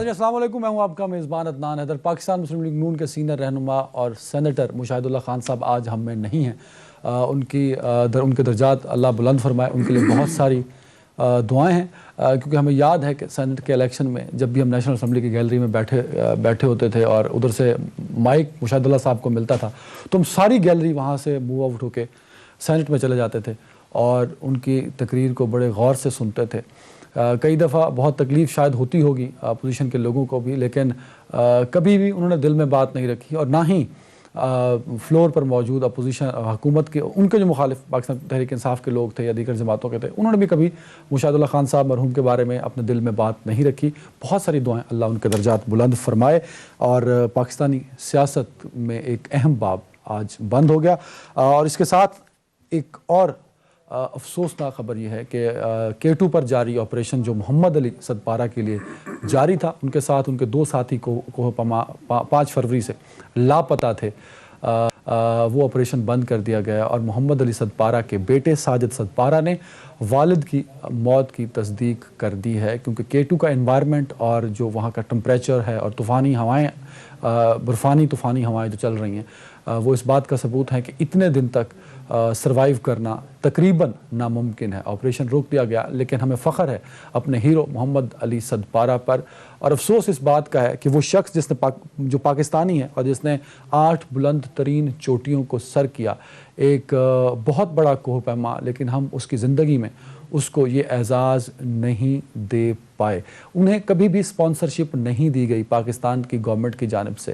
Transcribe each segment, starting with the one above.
अस्सलाम वालेकुम, मैं हूं आपका मेज़बान अदनान हैदर। पाकिस्तान मुस्लिम लीग नून के सीनियर रहनुमा और सेनेटर मुशाहिदुल्लाह खान साहब आज हम में नहीं हैं। उनके दर्जात अल्लाह बुलंद फरमाए, उनके लिए बहुत सारी दुआएं हैं, क्योंकि हमें याद है कि सेनेट के इलेक्शन में जब भी हम नेशनल असम्बली की गैलरी में बैठे होते थे और उधर से माइक मुशाहिदुल्लाह साहब को मिलता था तो हम सारी गैलरी वहाँ से मूव आउट होकर सेनेट में चले जाते थे और उनकी तकरीर को बड़े गौर से सुनते थे। कई दफ़ा बहुत तकलीफ़ शायद होती होगी अपोजिशन के लोगों को भी, लेकिन कभी भी उन्होंने दिल में बात नहीं रखी और ना ही फ्लोर पर मौजूद अपोजिशन हुकूमत के उनके जो मुखालिफ पाकिस्तान तहरीक इंसाफ के लोग थे या दीगर जमातों के थे, उन्होंने भी कभी मुशाहिदुल्लाह खान साहब मरहूम के बारे में अपने दिल में बात नहीं रखी। बहुत सारी दुआएं, अल्लाह उनके दर्जात बुलंद फरमाए। और पाकिस्तानी सियासत में एक अहम बाब आज बंद हो गया। और इसके साथ एक और अफसोसनाक खबर यह है कि K2 पर जारी ऑपरेशन जो मोहम्मद अली सदपारा के लिए जारी था, उनके साथ उनके दो साथी को 5 फरवरी से लापता थे, वो ऑपरेशन बंद कर दिया गया और मोहम्मद अली सदपारा के बेटे साजिद सदपारा ने वालिद की मौत की तस्दीक कर दी है। क्योंकि K2 का एनवायरनमेंट और जो वहाँ का टेम्परेचर है और तूफ़ानी हवाएँ, बर्फ़ानी तूफ़ानी हवाएँ जो चल रही हैं, वो इस बात का सबूत है कि इतने दिन तक सरवाइव करना तकरीबन नामुमकिन है। ऑपरेशन रोक दिया गया, लेकिन हमें फ़ख्र है अपने हीरो मोहम्मद अली सदपारा पर। और अफसोस इस बात का है कि वो शख्स जिसने जो पाकिस्तानी है और जिसने 8 बुलंद तरीन चोटियों को सर किया, एक बहुत बड़ा कोह पैमा, लेकिन हम उसकी ज़िंदगी में उसको ये एजाज़ नहीं दे पाए। उन्हें कभी भी स्पॉन्सरशिप नहीं दी गई पाकिस्तान की गवर्नमेंट की जानिब से।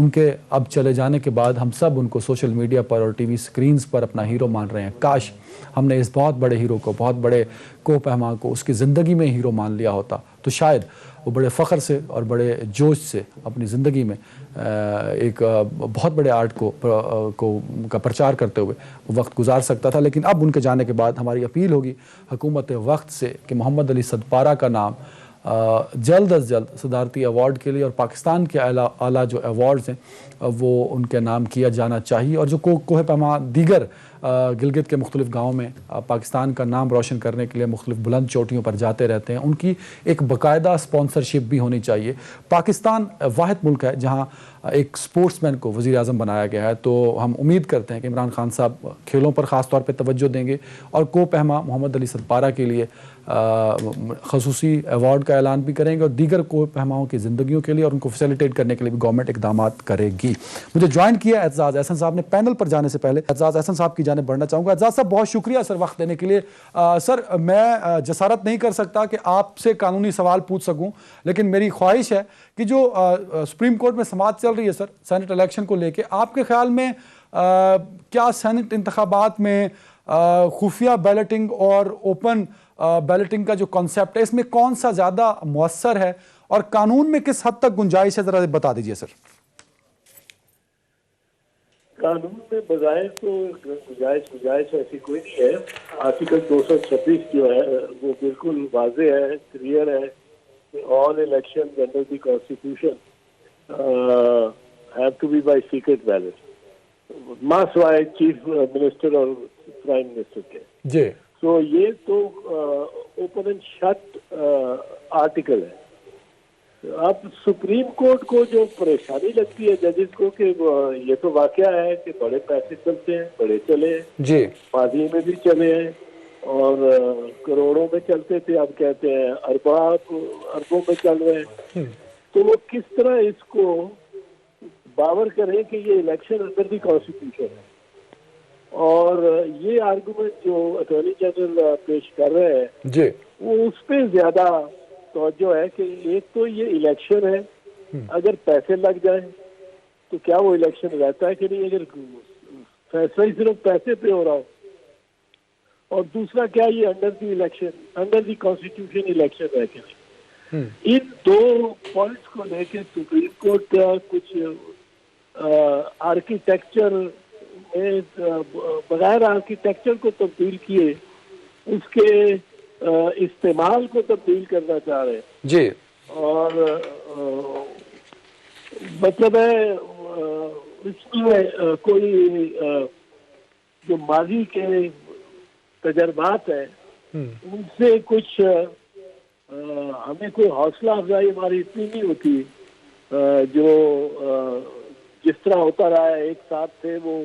उनके अब चले जाने के बाद हम सब उनको सोशल मीडिया पर और टीवी स्क्रीन्स पर अपना हीरो मान रहे हैं। काश हमने इस बहुत बड़े हीरो को, बहुत बड़े कोह पैमा को उसकी ज़िंदगी में हीरो मान लिया होता तो शायद वो बड़े फ़ख्र से और बड़े जोश से अपनी ज़िंदगी में एक बहुत बड़े आर्ट का प्रचार करते हुए वक्त गुजार सकता था। लेकिन अब उनके जाने के बाद हमारी अपील होगी हुकूमत वक्त से कि मोहम्मद अली सदपारा का नाम जल्द अज जल्द सदारती अवार्ड के लिए और पाकिस्तान के आला जो अवार्ड्स हैं वो उनके नाम किया जाना चाहिए। और जो कोह पैमा दीगर गिलगित के मुख्तलिफ गाँव में पाकिस्तान का नाम रोशन करने के लिए मुख्तलिफ बुलंद चोटियों पर जाते रहते हैं, उनकी एक बाकायदा स्पॉन्सरशिप भी होनी चाहिए। पाकिस्तान वाहिद मुल्क है जहाँ एक स्पोर्ट्समैन को वज़ीर आज़म बनाया गया है, तो हम उम्मीद करते हैं कि इमरान खान साहब खेलों पर ख़ास तौर पर तवज्जो देंगे और कोह पैमा मोहम्मद अली सदपारा के लिए खसूसी अवार्ड का ऐलान भी करेंगे और दीगर कोह पैमाओं की ज़िंदगियों के लिए और उनको फैसिलिटेट करने के लिए भी गवर्नमेंट इकदाम करेगी। मुझे ज्वाइन किया एतजाज़ अहसन साहब ने। पैनल पर जाने से पहले एतजाज़ अहसन साहब की जानिब बढ़ना चाहूँगा। एतजाज़ साहब, बहुत शुक्रिया सर वक्त देने के लिए। सर, मैं जसारत नहीं कर सकता कि आपसे कानूनी सवाल पूछ सकूँ, लेकिन मेरी ख्वाहिश है कि जो सुप्रीम कोर्ट में समाअत चल रही है सर सेनेट इलेक्शन को लेके, आपके ख्याल में क्या सेनेट इंतखाबात में खुफिया बैलेटिंग और ओपन बैलेटिंग का जो कॉन्सेप्ट है, इसमें कौन सा ज़्यादा मौसर है और कानून में किस हद तक गुंजाइश है, ज़रा बता दीजिए सर। कानून में बजाय तो गुंजाइश ऐसी कोई नहीं है। आर्टिकल 226 जो है वो बिल्कुल वाज़ेह है, क्लियर है। All election under the constitution have to be by secret ballot, मासवाए चीफ मिनिस्टर और प्राइम मिनिस्टर के जी। तो ये तो ओपन एंड शट आर्टिकल है। अब सुप्रीम कोर्ट को जो परेशानी लगती है जजेस को कि ये तो वाकया है कि बड़े पैसे चलते हैं, बड़े चले हैं जी, माजी में भी चले हैं और करोड़ों में चलते थे, अब कहते हैं अरबों में चल रहे हैं। तो वो किस तरह इसको बावर करें कि ये इलेक्शन अंडर दी कॉन्स्टिट्यूशन है। और ये आर्गुमेंट जो अटॉर्नी जनरल पेश कर रहे हैं जी, वो उस पर ज्यादा तवज्जो है कि एक तो ये इलेक्शन है, अगर पैसे लग जाए तो क्या वो इलेक्शन रहता है कि नहीं, अगर फैसला ही सिर्फ पैसे पे हो रहा हो। और दूसरा, क्या ये under the election, under the constitution election है कि नहीं। इन दो पॉइंट्स को लेकर सुप्रीम कोर्ट का कुछ आर्किटेक्चर में बगैर आर्किटेक्चर को तब्दील किए उसके इस्तेमाल को तब्दील करना चाह रहे हैं जी। और मतलब है इसमें कोई जो माजी के तजर्बात है उनसे कुछ हमें कोई हौसला अफजाई हमारी इतनी नहीं होती। जो जिस तरह होता रहा है, एक साथ थे वो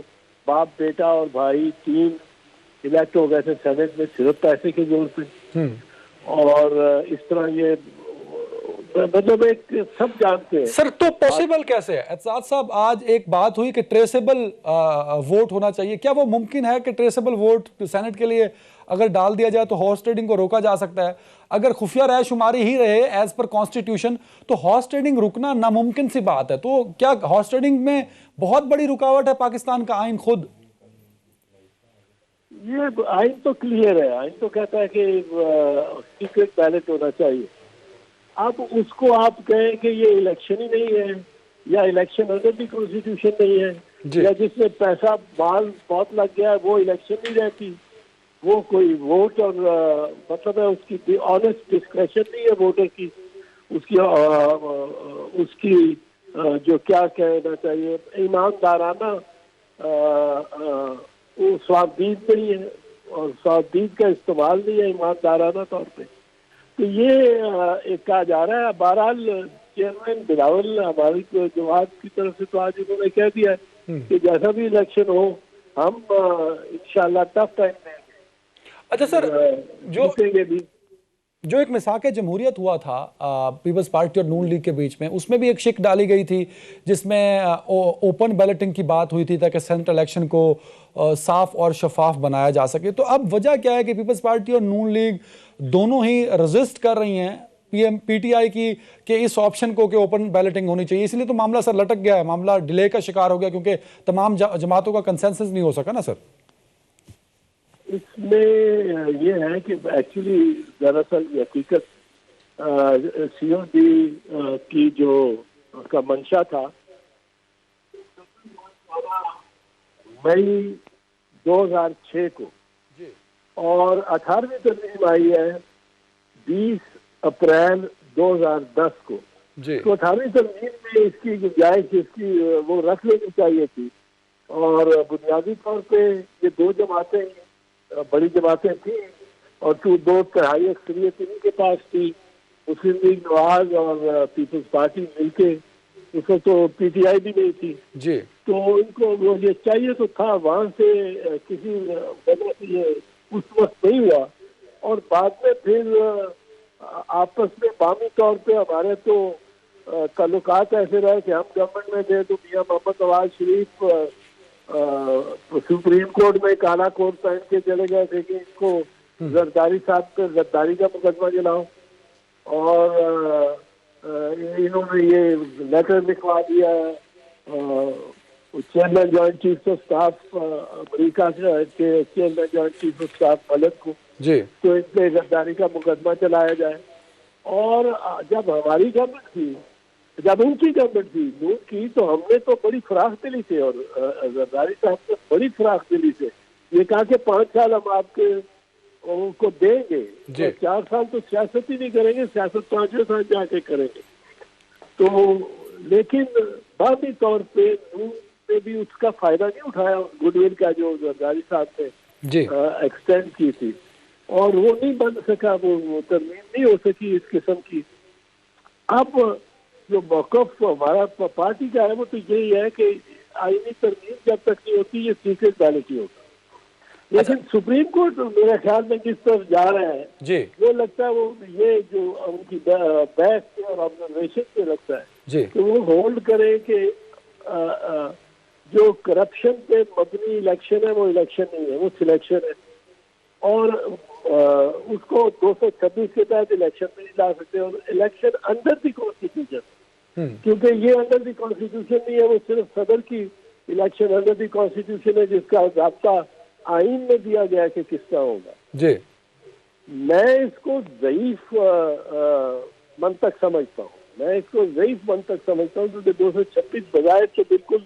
बाप बेटा और भाई, 3 इलेक्ट हो गए थे सेनेट में सिर्फ पैसे के जोर पे। और इस तरह ये मतलब एक सब जानते हैं। सर तो पॉसिबल कैसे है एतजाज साहब? आज एक बात हुई कि ट्रेसेबल वोट होना चाहिए, क्या वो मुमकिन है कि ट्रेसेबल वोट सेनेट के लिए अगर डाल दिया जाए तो हॉर्स ट्रेडिंग को रोका जा सकता है? अगर खुफिया रायशुमारी ही रहे एज पर कॉन्स्टिट्यूशन तो हॉर्स ट्रेडिंग रुकना नामुमकिन सी बात है। तो क्या हॉर्स ट्रेडिंग में बहुत बड़ी रुकावट है पाकिस्तान का आइन खुद? ये आइन तो क्लियर है, आइन तो कहता है कि सीक्रेट बैलेट होना चाहिए। अब उसको आप कहें कि ये इलेक्शन ही नहीं है, या इलेक्शन अंडर दी कॉन्स्टिट्यूशन नहीं है, या जिसमें पैसा माल बहुत लग गया है वो इलेक्शन नहीं रहती, वो कोई वोट और मतलब है उसकी ऑनेस्ट डिस्क्रेशन नहीं है वोटर की, उसकी जो क्या कहना चाहिए ईमानदाराना वो स्वाबदीद नहीं है, और स्वाबदीद का इस्तेमाल नहीं है ईमानदाराना तौर पे। तो ये एक कहा जा रहा है। बहरहाल चेयरमैन बिलावल हमारी जमात की तरफ से तो आज उन्होंने कह दिया है कि जैसा भी इलेक्शन हो हम इंशाल्लाह टफ टाइम में। अच्छा सर, जीतेंगे भी। जो एक मिसाक जमहूरियत हुआ था पीपल्स पार्टी और नून लीग के बीच में, उसमें भी एक शिक डाली गई थी जिसमें ओपन बैलेटिंग की बात हुई थी ताकि सेंट्रल इलेक्शन को साफ और शफाफ बनाया जा सके। तो अब वजह क्या है कि पीपल्स पार्टी और नून लीग दोनों ही रजिस्ट कर रही हैं पीटीआई की कि इस ऑप्शन को कि ओपन बैलेटिंग होनी चाहिए? इसलिए तो मामला सर लटक गया है, मामला डिले का शिकार हो गया क्योंकि तमाम जमातों का कंसेंसस नहीं हो सका ना सर। इसमें ये है कि एक्चुअली दरअसल हकीकत सीओडी की जो का मंशा था, मई 2006 को और 18वीं तरमीम आई है 20 अप्रैल 2010 को। तो 18वीं तरमीम में इसकी गुंजाइश इसकी वो रख लेनी चाहिए थी। और बुनियादी तौर पे ये दो जमातें बड़ी जमातें थी और 2/3 अक्सरियत इन्हीं के पास थी, मुस्लिम लीग नवाज और पीपल्स पार्टी मिलके। उसमें तो पीटीआई भी नहीं थी जी। तो इनको वो ये चाहिए तो था, वहां से किसी वजह से ये उस वक्त नहीं हुआ। और बाद में फिर आपस में बामी तौर पे हमारे तो ताल्लुकात ऐसे रहे कि हम गवर्नमेंट में थे तो मियां मोहम्मद नवाज शरीफ सुप्रीम कोर्ट में काला कोट पहन के चले गए थे कि इसको जरदारी साहब पे गद्दारी का मुकदमा चलाओ, और इन्होंने ये लेटर लिखवा दिया chairman joint chief of staff America के chairman joint chief of staff Malik को जी, तो इन पे गद्दारी का मुकदमा चलाया जाए। और जब हमारी गवर्नमेंट थी, जब उनकी गवर्नमेंट थी नून की, तो हमने तो बड़ी फराख दिली से और जरदारी साहब ने बड़ी फराख दिली से ये कहा कि 5 साल हम आपके उनको देंगे, तो 4 साल तो सियासत ही नहीं करेंगे, सियासत 5वें साल जाके करेंगे। तो लेकिन बाकी तौर पे नून ने भी उसका फायदा नहीं उठाया, गुडविल का जो जरदारी साहब ने एक्सटेंड की थी, और वो नहीं बन सका, वो तरमीम नहीं हो सकी इस किस्म की। अब जो मौक़िफ़ हमारा पार्टी का है वो तो यही है कि आईनी तरमीम जब तक नहीं होती ये सीक्रेट बैलेट ही होता। लेकिन सुप्रीम कोर्ट मेरे ख्याल में जिस तरफ जा रहे हैं जी, वो लगता है वो ये जो उनकी बहस से और ऑब्जर्वेशन से लगता है कि वो होल्ड करे कि जो करप्शन पे मबनी इलेक्शन है वो इलेक्शन नहीं है, वो सिलेक्शन है। और उसको 226 के तहत इलेक्शन में नहीं ला सकते, और इलेक्शन अंडर दी कॉन्स्टिट्यूशन, क्योंकि ये अंडर दी कॉन्स्टिट्यूशन नहीं है, वो सिर्फ सदर की इलेक्शन अंडर दी कॉन्स्टिट्यूशन है जिसका ज़ाब्ता आइन में दिया गया कि किस तरह होगा। जी, मैं इसको ज़ईफ मंतक समझता हूँ, मैं इसको ज़ईफ मंतक समझता हूँ, क्योंकि 226 बजाय तो बिल्कुल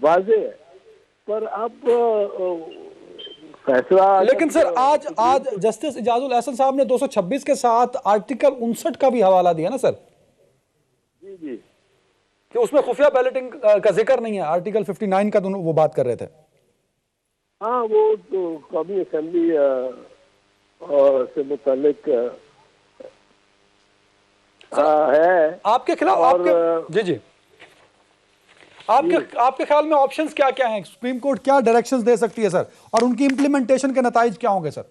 वाज़े है। पर अब फैसला, लेकिन सर आज जस्टिस इजाजुल एहसन साहब ने 226 के साथ आर्टिकल 59 का भी हवाला दिया ना सर, जी जी, कि उसमें खुफिया बैलेटिंग का जिक्र नहीं है। आर्टिकल 59 का दोनों वो बात कर रहे थे। हाँ, वो तो कौमी असेंबली से मुतालिक है। आपके खिलाफ और आपके जी आपके ख्याल में ऑप्शंस क्या क्या हैं? सुप्रीम कोर्ट क्या डायरेक्शंस दे सकती है सर, और उनकी इंप्लीमेंटेशन के नताइज क्या होंगे सर?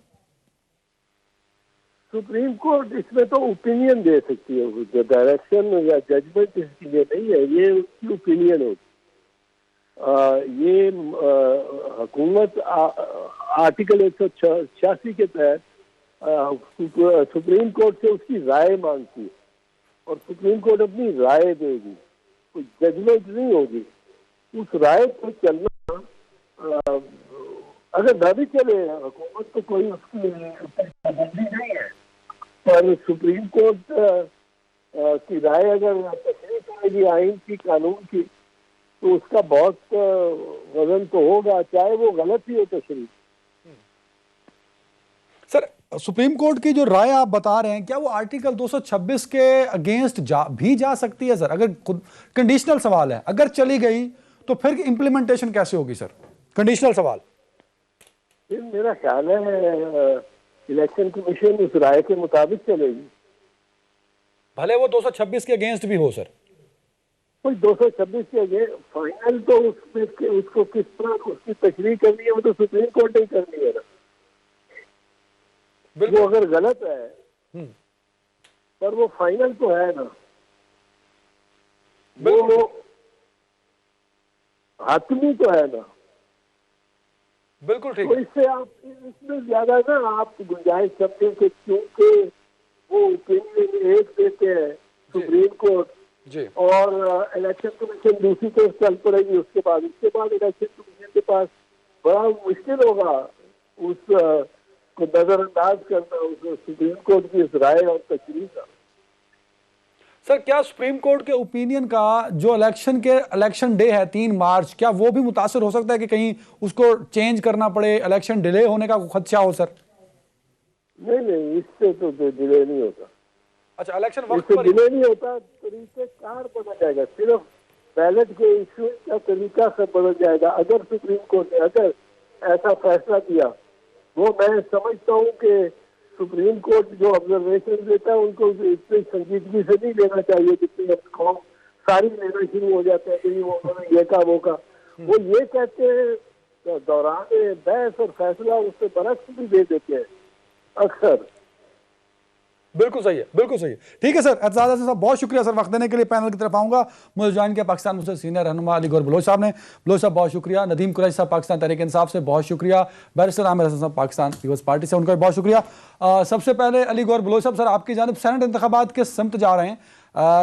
सुप्रीम कोर्ट इसमें तो ओपिनियन दे सकती है, जो डायरेक्शन या जजमेंट इसकी लिए नहीं है, ये उसकी ओपिनियन होगी। ये हुकूमत आर्टिकल 186 के तहत सुप्रीम कोर्ट से उसकी राय मांगती है और सुप्रीम कोर्ट अपनी राय देगी, कोई जजमेंट नहीं होगी। उस राय पर चलना अगर ना भी चले हुकूमत तो कोई उसकी पाबंदी नहीं है, पर सुप्रीम कोर्ट की राय अगर तशरीह करेगी आइन की, कानून की, तो उसका बहुत वजन तो होगा, चाहे वो गलत ही हो तशरीह। सर, सुप्रीम कोर्ट की जो राय आप बता रहे हैं, क्या वो आर्टिकल 226 के अगेंस्ट भी जा सकती है सर? अगर खुद कंडीशनल सवाल है, अगर चली गई तो फिर इंप्लीमेंटेशन कैसे होगी सर? कंडीशनल सवाल। फिर मेरा ख्याल है इलेक्शन कमीशन उस राय के मुताबिक चलेगी, भले वो 226 के अगेंस्ट भी हो सर। कोई 226 के अगेंस्ट फाइनल तो उसमें उसको किस तरह उसकी तशरीह करनी है वो तो सुप्रीम कोर्ट ही करनी है ना। वो अगर गलत है पर वो फाइनल तो है ना, वो हातमी तो है ना। बिल्कुल ठीक। तो इससे आप इसमें ज्यादा ना आप गुंजाइश करते हैं कि क्योंकि वो ओपिनियन एक देते हैं सुप्रीम कोर्ट जी, और इलेक्शन कमीशन दूसरी तरफ चल पड़ेगी, उसके बाद इलेक्शन कमीशन के पास बड़ा मुश्किल होगा उस को नजरअंदाज करना, उस सुप्रीम कोर्ट की इस राय और तशरीह का। सर क्या सुप्रीम कोर्ट के ओपिनियन का जो इलेक्शन डे है 3 मार्च, क्या वो भी मुतासर हो सकता है कि कहीं उसको चेंज करना पड़े, इलेक्शन डिले होने का खदशा हो सर? नहीं, इससे तो डिले नहीं होता। अच्छा, इलेक्शन वक्त इससे पर डिले नहीं होता, तरीकेकार बदल जाएगा, सिर्फ बैलेट के इशू का तरीका से बदल जाएगा। अगर सुप्रीम कोर्ट ने अगर ऐसा फैसला किया, वो मैं समझता हूँ कि सुप्रीम कोर्ट जो ऑब्जर्वेशन देता है उनको इतनी संजीदगी से नहीं लेना चाहिए जितनी कौम सारी लेना शुरू हो जाते हैं कि वो उन्होंने ये कहा वो कहा। वो ये कहते हैं दौरान बहस और फैसला उससे बरक्स भी दे देते हैं अक्सर। बिल्कुल सही है, बिल्कुल सही है। ठीक है सर, एतजाज साहब बहुत शुक्रिया सर, वक्त देने के लिए। पैनल की तरफ आऊंगा। मुझे ज्वाइन किया पाकिस्तान मुझसे सीनियर रहनुमा अली गौर बलोच साहब ने। बलोच साहब बहुत शुक्रिया। नदीम कुरैशी साहब पाकिस्तान तहरीक इंसाफ से बहुत शुक्रिया। बैरिस्टर आमिर हसन साहब पाकिस्तान पीपल्स पार्टी से, उनका भी बहुत शुक्रिया। सबसे पहले अली गौर बलोच साहब, सर आपकी जानिब सेनेट इंतखाबात के समत जा रहे हैं,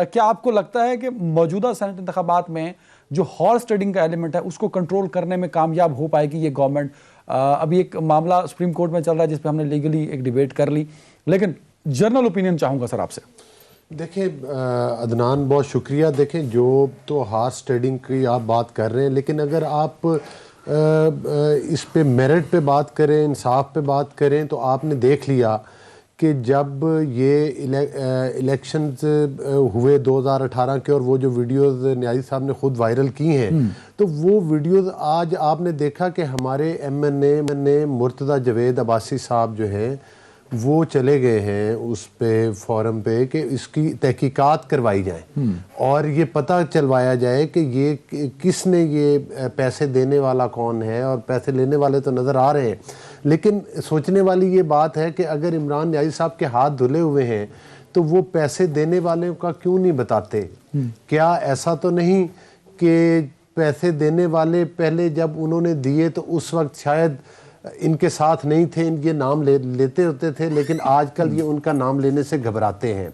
क्या आपको लगता है कि मौजूदा सेनेट इंतखाबात में जो हॉर्स ट्रेडिंग का एलिमेंट है उसको कंट्रोल करने में कामयाब हो पाएगी ये गवर्नमेंट? अभी एक मामला सुप्रीम कोर्ट में चल रहा है जिस पर हमने लीगली एक डिबेट कर ली, लेकिन जनरल ओपिनियन चाहूँगा सर आपसे। देखें अदनान, बहुत शुक्रिया। देखें जो तो हॉर्स ट्रेडिंग की आप बात कर रहे हैं, लेकिन अगर आप इस पे मेरिट पे बात करें, इंसाफ पे बात करें, तो आपने देख लिया कि जब ये इलेक्शंस हुए 2018 के और वो जो वीडियोस न्याजी साहब ने खुद वायरल की हैं, तो वो वीडियोस आज आपने देखा कि हमारे MNA मुर्तज़ा जवेद अब्बासी साहब जो हैं वो चले गए हैं उस पे फोरम पे कि इसकी तहकीकात करवाई जाए और ये पता चलवाया जाए कि ये किसने ये पैसे देने वाला कौन है, और पैसे लेने वाले तो नज़र आ रहे हैं। लेकिन सोचने वाली ये बात है कि अगर इमरान न्याजी साहब के हाथ धुले हुए हैं तो वो पैसे देने वाले का क्यों नहीं बताते? क्या ऐसा तो नहीं कि पैसे देने वाले पहले जब उन्होंने दिए तो उस वक्त शायद इनके साथ नहीं थे, इनके नाम लेते होते थे, लेकिन आजकल ये उनका नाम लेने से घबराते हैं?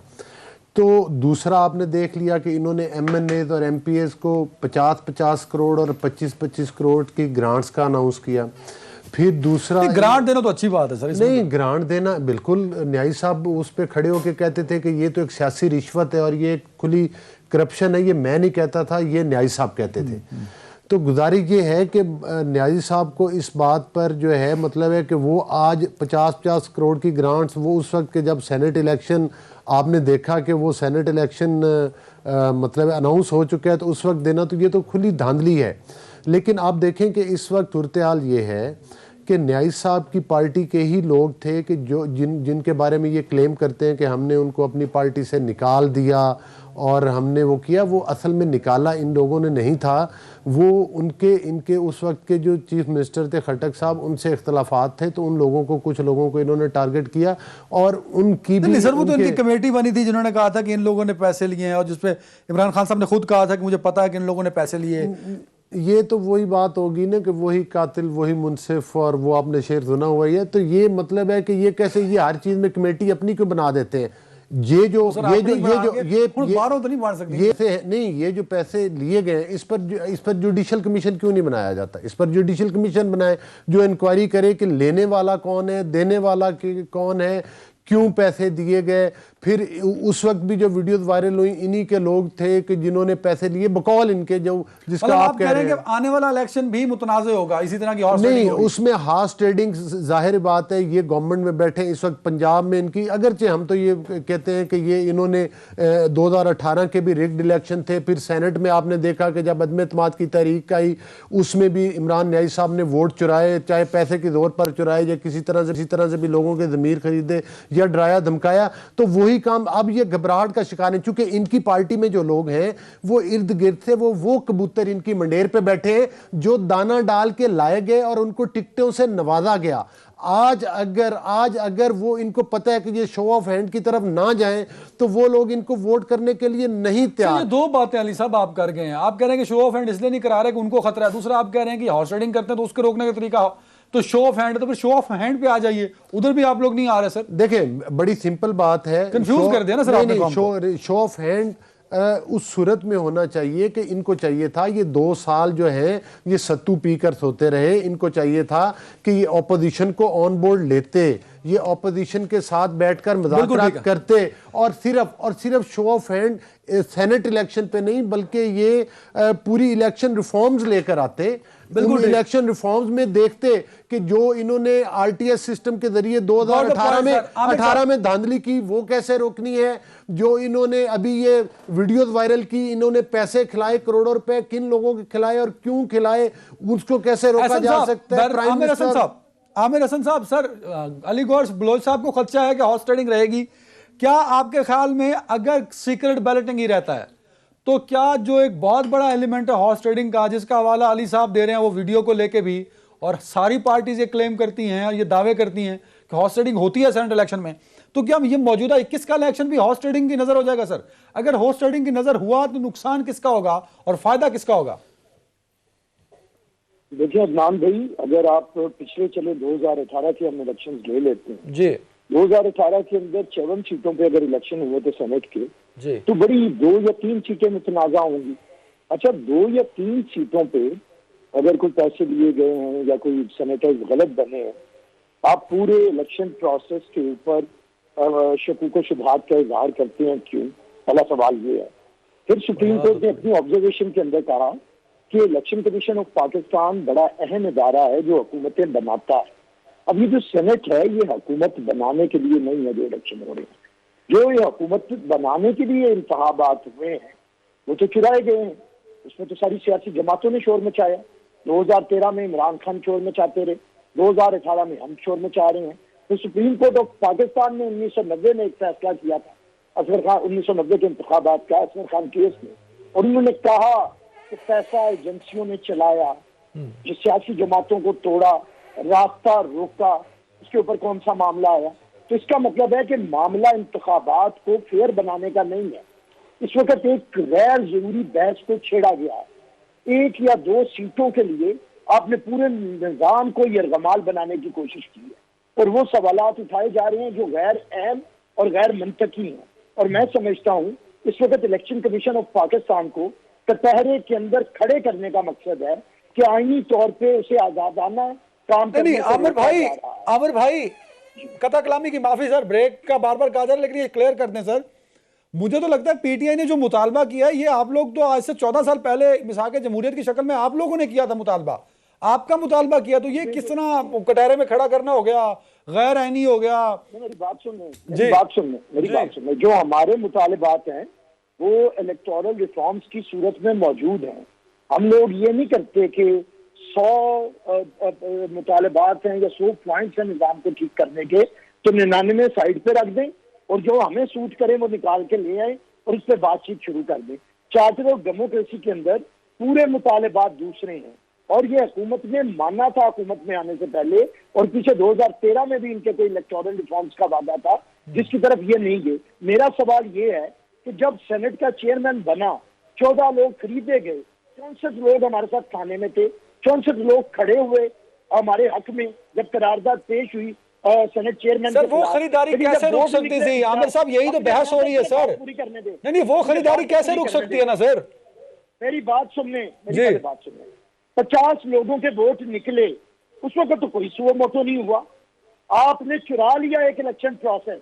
तो दूसरा आपने देख लिया कि इन्होंने MNAs और MPAs को 50-50 करोड़ और 25-25 करोड़ की ग्रांट्स का अनाउंस किया। फिर दूसरा ग्रांट देना तो अच्छी बात है सर, नहीं ग्रांट देना बिल्कुल, न्यायी साहब उस पर खड़े होकर कहते थे कि ये तो एक सियासी रिश्वत है और ये खुली करप्शन है। ये मैं नहीं कहता था, ये न्यायी साहब कहते थे। तो गुजारिश ये है कि न्याजी साहब को इस बात पर जो है मतलब है कि वो आज 50-50 करोड़ की ग्रांट्स, वो उस वक्त के जब सेनेट इलेक्शन आपने देखा कि वो सेनेट इलेक्शन मतलब अनाउंस हो चुका है, तो उस वक्त देना तो ये तो खुली धांधली है। लेकिन आप देखें कि इस वक्त सूरत हाल ये है कि न्याई साहब की पार्टी के ही लोग थे कि जो जिनके बारे में ये क्लेम करते हैं कि हमने उनको अपनी पार्टी से निकाल दिया और हमने वो किया, वो असल में निकाला इन लोगों ने नहीं था। वो इनके उस वक्त के जो चीफ मिनिस्टर थे खट्टक साहब, उनसे इख्तलाफात थे, तो उन लोगों को, कुछ लोगों को इन्होंने टारगेट किया और उनकी भी सर वो तो इनकी कमेटी बनी थी जिन्होंने कहा था कि इन लोगों ने पैसे लिए हैं, और जिसपे इमरान खान साहब ने खुद कहा था कि मुझे पता है कि इन लोगों ने पैसे लिए। ये तो वही बात होगी ना कि वही कातिल वही मुनसिफ, और वो आपने शेर सुना हुआ है। तो ये मतलब है कि ये कैसे, ये हर चीज में कमेटी अपनी क्यों बना देते हैं? ये जो तो बारों तो नहीं मार सकते ये नहीं, ये जो पैसे लिए गए इस पर जुडिशल कमीशन क्यों नहीं बनाया जाता? इस पर जुडिशल कमीशन बनाए जो इंक्वायरी करे कि लेने वाला कौन है, देने वाला कौन है, क्यों पैसे दिए गए। फिर उस वक्त भी जो वीडियोस वायरल हुई, इन्हीं के लोग थे कि जिन्होंने पैसे लिए, बकौल इनके, जो जिसका आप कह रहे हैं कि आने वाला इलेक्शन भी मुतनाज़ होगा इसी तरह की हॉर्स नहीं, उसमें हॉर्स ट्रेडिंग जाहिर बात है। ये गवर्नमेंट में बैठे इस वक्त पंजाब में इनकी, अगरचे हम तो ये कहते हैं कि ये इन्होंने 2018 के भी रिग्ड इलेक्शन थे। फिर सेनेट में आपने देखा कि जब अदम एतमाद की तहरीक आई, उसमें भी इमरान न्याई साहब ने वोट चुराए, चाहे पैसे के जोर पर चुराए या किसी तरह से भी लोगों के ज़मीर खरीदे या डराया धमकाया। तो वही काम अब ये घबराहट का शिकार है, चूंकि इनकी पार्टी में जो लोग हैं वो इर्द गिर्द से वो कबूतर इनकी मंडेर पे बैठे हैं जो दाना डाल के लाए गए और उनको टिकटों से नवाजा गया। आज अगर वो, इनको पता है कि ये शो ऑफ हैंड की तरफ ना जाएं, तो वो लोग इनको वोट करने के लिए नहीं तैयार। दो बातें अली साहब आप कर गए हैं। आप कह रहे हैं कि शो ऑफ हैंड इसलिए नहीं करा रहे कि उनको खतरा है, दूसरा आप कह रहे हैं कि हॉर्स राइडिंग करते हैं तो उसके रोकने का तरीका हो। तो शो ऑफ हैंड, तो फिर शो ऑफ हैंड पे आ जाइए, उधर भी आप लोग नहीं आ रहे सर। देखें, बड़ी सिंपल बात है, कंफ्यूज कर दिया ना सर आपने। शो ऑफ हैंड उस सूरत में होना चाहिए कि इनको चाहिए था, ये 2 साल जो है ये सत्तू पीकर सोते रहे। इनको चाहिए था कि ये ऑपोजिशन को ऑन बोर्ड लेते, ये ऑपोजिशन के साथ बैठकर मुज़ाकरात करते, और सिर्फ show off hand senate election पे नहीं बल्कि ये पूरी इलेक्शन रिफॉर्म्स लेकर आते। इलेक्शन रिफॉर्म्स में देखते कि जो इन्होंने आरटीएस सिस्टम के जरिए 2018 में धांधली की, वो कैसे रोकनी है। जो इन्होंने अभी ये वीडियोस वायरल की, इन्होंने पैसे खिलाए, करोड़ों रुपए किन लोगों के खिलाए और क्यों खिलाए, उसको कैसे रोका जा सकता है। आमिर हसन साहब, सर अली गौर बलोच साहब को खदशा है कि हॉर्स ट्रेडिंग रहेगी। क्या आपके ख्याल में अगर सीक्रेट बैलेटिंग ही रहता है तो क्या जो एक बहुत बड़ा एलिमेंट है हॉर्स ट्रेडिंग का, जिसका हवाला अली साहब दे रहे हैं वो वीडियो को लेके भी, और सारी पार्टीज ये क्लेम करती हैं और ये दावे करती हैं कि हॉर्स ट्रेडिंग होती है सेनेट इलेक्शन में, तो क्या ये मौजूदा 21 का इलेक्शन भी हॉर्स ट्रेडिंग की नजर हो जाएगा सर? अगर हॉर्स ट्रेडिंग की नजर हुआ तो नुकसान किसका होगा और फायदा किसका होगा? देखिए अदनान भाई, अगर आप पिछले चले 2018 के हम इलेक्शन ले लेते हैं जी, 2018 के अंदर 54 सीटों पे अगर इलेक्शन हुए थे सेनेट के जी, तो बड़ी 2 या 3 सीटें मुतनाज़ा होंगी। अच्छा, 2 या 3 सीटों पे अगर कोई पैसे लिए गए हैं या कोई सेनेटर्स गलत बने हैं, आप पूरे इलेक्शन प्रोसेस के ऊपर शकूक व शुबहात का इजहार करते हैं, क्यों? पहला सवाल ये है। फिर सुप्रीम कोर्ट ने अपनी ऑब्जर्वेशन के अंदर कहा कि इलेक्शन कमीशन ऑफ पाकिस्तान बड़ा अहम इदारा है जो हुकूमतें बनाता है। अब ये जो सेनेट है ये हुकूमत बनाने के लिए नहीं है जो इलेक्शन हो रहे हैं। जो ये हुकूमत बनाने के लिए इंतखाबात हुए हैं वो तो चुराए गए हैं। उसमें तो सारी सियासी जमातों ने शोर मचाया। 2013 में इमरान खान शोर मचाते रहे, 2018 में हम शोर मचा रहे हैं। तो सुप्रीम कोर्ट ऑफ पाकिस्तान ने 1990 में एक फैसला किया था असगर खान, 1990 के इंतखाबात का असगर खान केस में, और उन्होंने कहा कि पैसा एजेंसियों ने चलाया, जो सियासी जमातों को तोड़ा, रास्ता रोका, उसके ऊपर कौन सा मामला आया। तो इसका मतलब है कि मामला इंतखाबात को फेयर बनाने का नहीं है। इस वक्त एक गैर जरूरी बहस को छेड़ा गया है। 1 या 2 सीटों के लिए आपने पूरे निजाम को यरगमाल बनाने की कोशिश की है, और वो सवालात उठाए जा रहे हैं जो गैर अहम और गैर मंतकी हैं। और मैं समझता हूँ इस वक्त इलेक्शन कमीशन ऑफ पाकिस्तान को कटहरे के अंदर खड़े करने का मकसद है कि आईनी तौर पे उसे आजादाना काम करने नहीं, आमिर भाई कथा कलामी की माफी सर, ब्रेक का बार बार कहा जा रहा है, लेकिन ये क्लियर कर दें सर। मुझे तो लगता है पीटीआई ने जो मुतालबा किया है, ये आप लोग तो आज से 14 साल पहले मिसाक जमहूरियत की शक्ल में आप लोगों ने किया था मुतालबा, आपका मुतालबा किया, तो ये किस तरह कटहरे में खड़ा करना हो गया, गैर आईनी हो गया? मेरी बात सुनने, जो हमारे मुतालबात हैं वो इलेक्टोरल रिफॉर्म्स की सूरत में मौजूद हैं। हम लोग ये नहीं करते कि 100 मुतालबात हैं या 100 पॉइंट्स हैं निज़ाम को ठीक करने के, तो 99 साइड पे रख दें और जो हमें सूट करें वो निकाल के ले आए और उस पर बातचीत शुरू कर दें। चार्टर ऑफ डेमोक्रेसी के अंदर पूरे मुतालबात दूसरे हैं और ये हुकूमत ने माना था हुकूमत में आने से पहले, और पीछे 2013 में भी इनके कोई इलेक्टोरल रिफॉर्म्स का वादा था जिसकी तरफ ये नहीं गए। मेरा सवाल ये है कि जब सेनेट का चेयरमैन बना 14 लोग खरीदे गए, 64 लोग हमारे साथ थाने में थे, 64 लोग खड़े हुए हमारे हक में जब करारदाद पेश हुई सेनेट चेयरमैन। सर वो खरीदारी कैसे रुक सकती थी आमिर साहब, यही तो बहस हो रही है सर। पूरी करने दे। नहीं वो खरीदारी कैसे रुक सकती है ना सर। मेरी बात सुनने, मेरी बात सुनने। 50 लोगों के वोट निकले, उस वक्त तो कोई सुओ मोटो नहीं हुआ। आपने चुरा लिया एक इलेक्शन प्रोसेस,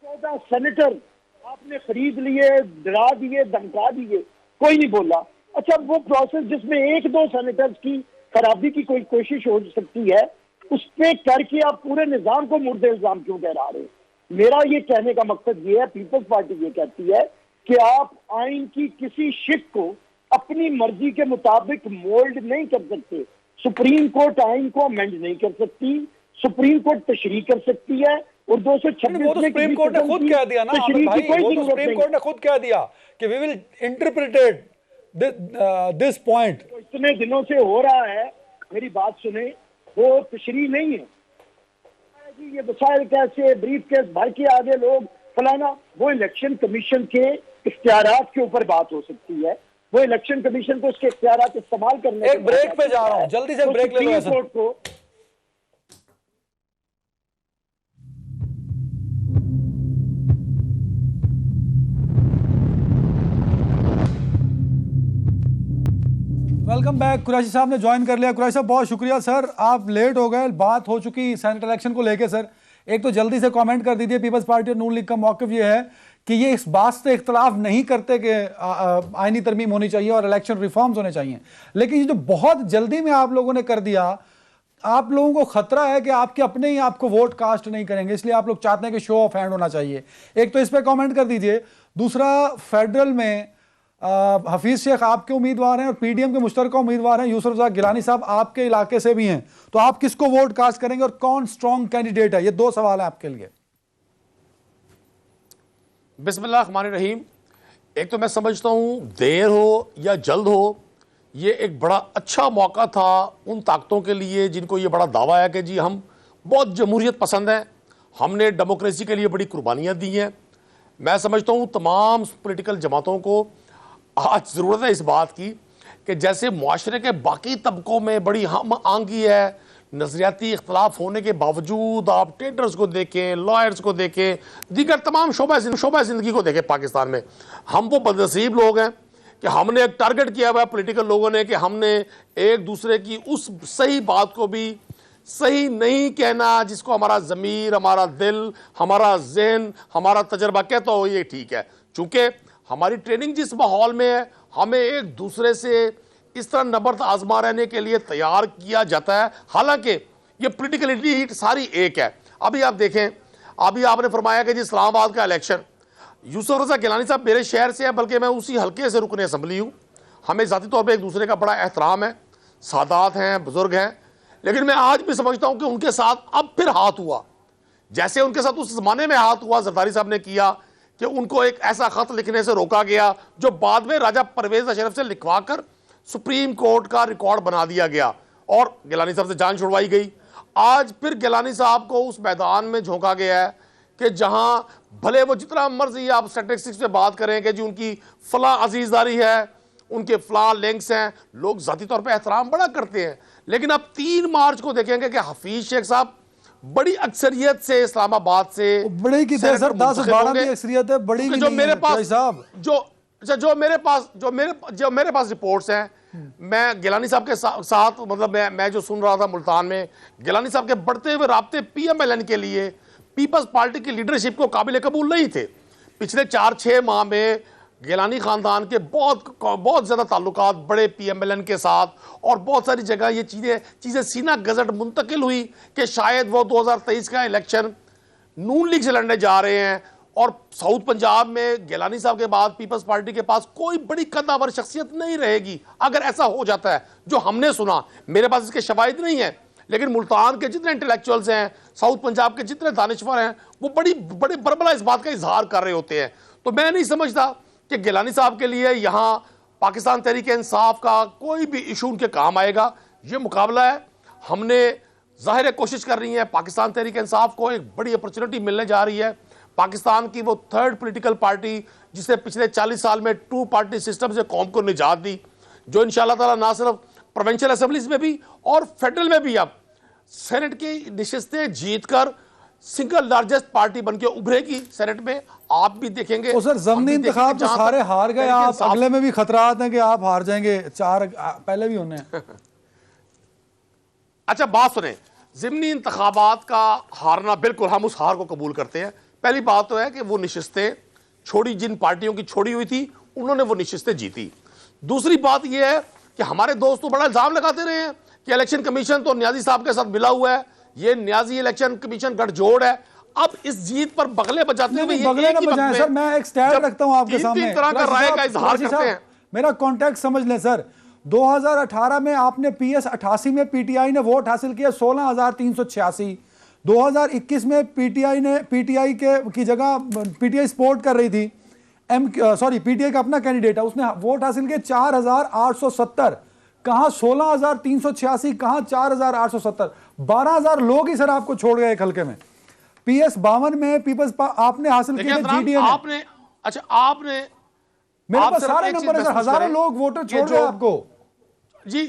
14 सेनेटर आपने खरीद लिए, डरा दिए, धमका दिए, कोई नहीं बोला। अच्छा वो प्रोसेस जिसमें 1-2 सेनेटर्स की खराबी की कोई कोशिश हो सकती है, उस पे करके आप पूरे निजाम को मुर्दे इल्जाम क्यों ठहरा रहे हैं? मेरा ये कहने का मकसद ये है, पीपल्स पार्टी ये कहती है कि आप आइन की किसी शिक को अपनी मर्जी के मुताबिक मोल्ड नहीं कर सकते। सुप्रीम कोर्ट आइन को अमेंड नहीं कर सकती, सुप्रीम कोर्ट तशरीह कर सकती है और 226 वो तो सुप्रीम कोर्ट ने खुद कह दिया ना आमिर भाई, वो तो सुप्रीम कोर्ट ने खुद कह दिया कि we will interpreted this point. इतने दिनों से हो रहा है, मेरी बात सुने, वो तशरीह नहीं है जी, ये वसाइल कैसे ब्रीफ केस भर के आगे लोग फलाना, वो इलेक्शन कमीशन के इख्तियारात के ऊपर बात हो सकती है। वो इलेक्शन कमीशन को उसके इख्तियारात इस्तेमाल करने। एक ब्रेक पे जा रहा हूं, जल्दी से ब्रेक ले लो ऐसा। Welcome back. कुरैशी साहब ने ज्वाइन कर लिया। कुरैशी साहब बहुत शुक्रिया सर, आप लेट हो गए, बात हो चुकी सेनेट इलेक्शन को लेके। सर एक तो जल्दी से कमेंट कर दीजिए, पीपल्स पार्टी और नून लीग का मौक़िफ़ ये है कि ये इस बात से इख्तलाफ नहीं करते कि आईनी तरमीम होनी चाहिए और इलेक्शन रिफॉर्म्स होने चाहिए, लेकिन ये जो बहुत जल्दी में आप लोगों ने कर दिया, आप लोगों को खतरा है कि आपके अपने ही आपको वोट कास्ट नहीं करेंगे, इसलिए आप लोग चाहते हैं कि शो ऑफ हैंड होना चाहिए। एक तो इस पर कमेंट कर दीजिए। दूसरा, फेडरल में हफीज शेख आपके उम्मीदवार हैं और पीडीएम के मुश्तरका उम्मीदवार हैं यूसुफ रज़ाक गिलानी साहब आपके इलाके से भी हैं, तो आप किसको वोट कास्ट करेंगे और कौन स्ट्रॉन्ग कैंडिडेट है? ये 2 सवाल है आपके लिए। बिस्मिल्लाहिर्रहमानिर्रहीम। एक तो मैं समझता हूं देर हो या जल्द हो, ये एक बड़ा अच्छा मौका था उन ताकतों के लिए जिनको ये बड़ा दावा है कि जी हम बहुत जमहूरियत पसंद हैं, हमने डेमोक्रेसी के लिए बड़ी कुर्बानियां दी हैं। मैं समझता हूं तमाम पॉलिटिकल जमातों को आज ज़रूरत है इस बात की कि जैसे मुआशरे के बाकी तबकों में बड़ी हम आंगी है, नज़रियाती इख्तलाफ होने के बावजूद आप ट्रेडर्स को देखें, लॉयर्स को देखें, दीगर तमाम शोबा ज़िंदगी को देखें, पाकिस्तान में हम वो बदनसीब लोग हैं कि हमने एक टारगेट किया हुआ है पॉलिटिकल लोगों ने कि हमने एक दूसरे की उस सही बात को भी सही नहीं कहना जिसको हमारा ज़मीर, हमारा दिल, हमारा जहन, हमारा तजर्बा कहता हो ये ठीक है। चूँकि हमारी ट्रेनिंग जिस माहौल में है, हमें एक दूसरे से इस तरह नबर्द आजमा रहने के लिए तैयार किया जाता है, हालांकि ये पॉलिटिकल एलिट सारी एक है। अभी आप देखें, अभी आपने फरमाया कि जी इस्लामाबाद का इलेक्शन, यूसुफ रज़ाक गिलानी साहब मेरे शहर से है, बल्कि मैं उसी हल्के से रुकने असम्बली हूँ, हमें ज़ाती तौर पर एक दूसरे का बड़ा एहतराम है, सादात हैं, बुजुर्ग हैं, लेकिन मैं आज भी समझता हूँ कि उनके साथ अब फिर हाथ हुआ, जैसे उनके साथ उस ज़माने में हाथ हुआ जरदारी साहब ने किया कि उनको एक ऐसा खत लिखने से रोका गया जो बाद में राजा परवेज अशरफ से लिखवा कर सुप्रीम कोर्ट का रिकॉर्ड बना दिया गया और गिलानी साहब से जान छुड़वाई गई। आज फिर गिलानी साहब को उस मैदान में झोंका गया है कि जहां भले वो जितना मर्जी आप स्टैटिस्टिक्स पे बात करें कि जी उनकी फला अजीजदारी है, उनके फला लिंक्स हैं, लोग ज़ाती तौर पर एहतराम बड़ा करते हैं, लेकिन अब 3 मार्च को देखेंगे कि हफीज शेख साहब बड़ी अक्सरियत से इस्लामाबाद से बड़ी की सर 10-12 की अक्सरियत है, बड़ी जो मेरे पास जो मेरे पास रिपोर्ट्स हैं, मैं गिलानी साहब के साथ मतलब मैं जो सुन रहा था मुल्तान में, गिलानी साहब के बढ़ते हुए राब्ते पीएमएलएन के लिए पीपल्स पार्टी की लीडरशिप को काबिल कबूल नहीं थे। पिछले 4-6 माह में गिलानी ख़ानदान के बहुत ज़्यादा ताल्लुकात बड़े पीएमएलएन के साथ और बहुत सारी जगह ये चीज़ें सीना गजट मुंतकिल हुई कि शायद वो 2023 का इलेक्शन नून लीग से लड़ने जा रहे हैं और साउथ पंजाब में गिलानी साहब के बाद पीपल्स पार्टी के पास कोई बड़ी कद्दावर शख्सियत नहीं रहेगी अगर ऐसा हो जाता है जो हमने सुना। मेरे पास इसके शवाहिद नहीं है, लेकिन मुल्तान के जितने इंटेलेक्चुअल्स हैं, साउथ पंजाब के जितने दानिशवर हैं, वो बड़े बरबला इस बात का इजहार कर रहे होते हैं। तो मैं नहीं समझता कि गिलानी साहब के लिए यहाँ पाकिस्तान तहरीक इंसाफ का कोई भी इशू उनके काम आएगा। ये मुकाबला है, हमने जाहिर कोशिश कर रही है, पाकिस्तान तहरीक इंसाफ को एक बड़ी अपॉर्चुनिटी मिलने जा रही है। पाकिस्तान की वो थर्ड पॉलिटिकल पार्टी जिसने पिछले 40 साल में 2 पार्टी सिस्टम से कौम को निजात दी, जो इंशाअल्लाह ताला ना सिर्फ प्रोविंशियल असेंबलीज में भी और फेडरल में भी अब सेनेट की नशिस्तें जीतकर सिंगल लार्जेस्ट पार्टी बनके उभरेगी सेनेट में। आप भी देखेंगे। तो सर ज़मीनी इंतखाब तो सारे हार गए, आप अगले में भी खतरात हैं कि आप हार जाएंगे, 4 पहले भी होने हैं। अच्छा बात सुने, ज़िमनी इंतखाबात का हारना, बिल्कुल हम उस हार को कबूल करते हैं। पहली बात तो है कि वो नशिस्तें छोड़ी, जिन पार्टियों की छोड़ी हुई थी उन्होंने वो नशिस्तें जीती। दूसरी बात यह है कि हमारे दोस्त तो बड़ा इल्जाम लगाते रहे हैं कि इलेक्शन कमीशन तो न्याजी साहब के साथ मिला हुआ है, ये न्याजी इलेक्शन कमीशन गठजोड़ है। अब इस जीत पर बगले बजाते हुए बगले ना बजाएं सर, मैं एक स्टैट रखता हूं आपके सामने। तीन तरह का राय का इजहार करते हैं। मेरा कॉन्टेक्स्ट समझ लें सर, 2018 में आपने PS 88 में पीटीआई ने वोट हासिल किया 16,386। 2021 में पीटीआई की जगह पीटीआई सपोर्ट कर रही थी, पीटीआई का अपना कैंडिडेट है, उसने वोट हासिल किए 4,870। कहां 16,386, कहां 4,870। 12,000 लोग ही सर आपको छोड़ गए एक हल्के में। PS 52 में पीपल्स आपने हासिल किए GDA में। आपने मेरे पास सारे नंबर है सर, हजारों लोग वोटर छोड़ गए आपको। जी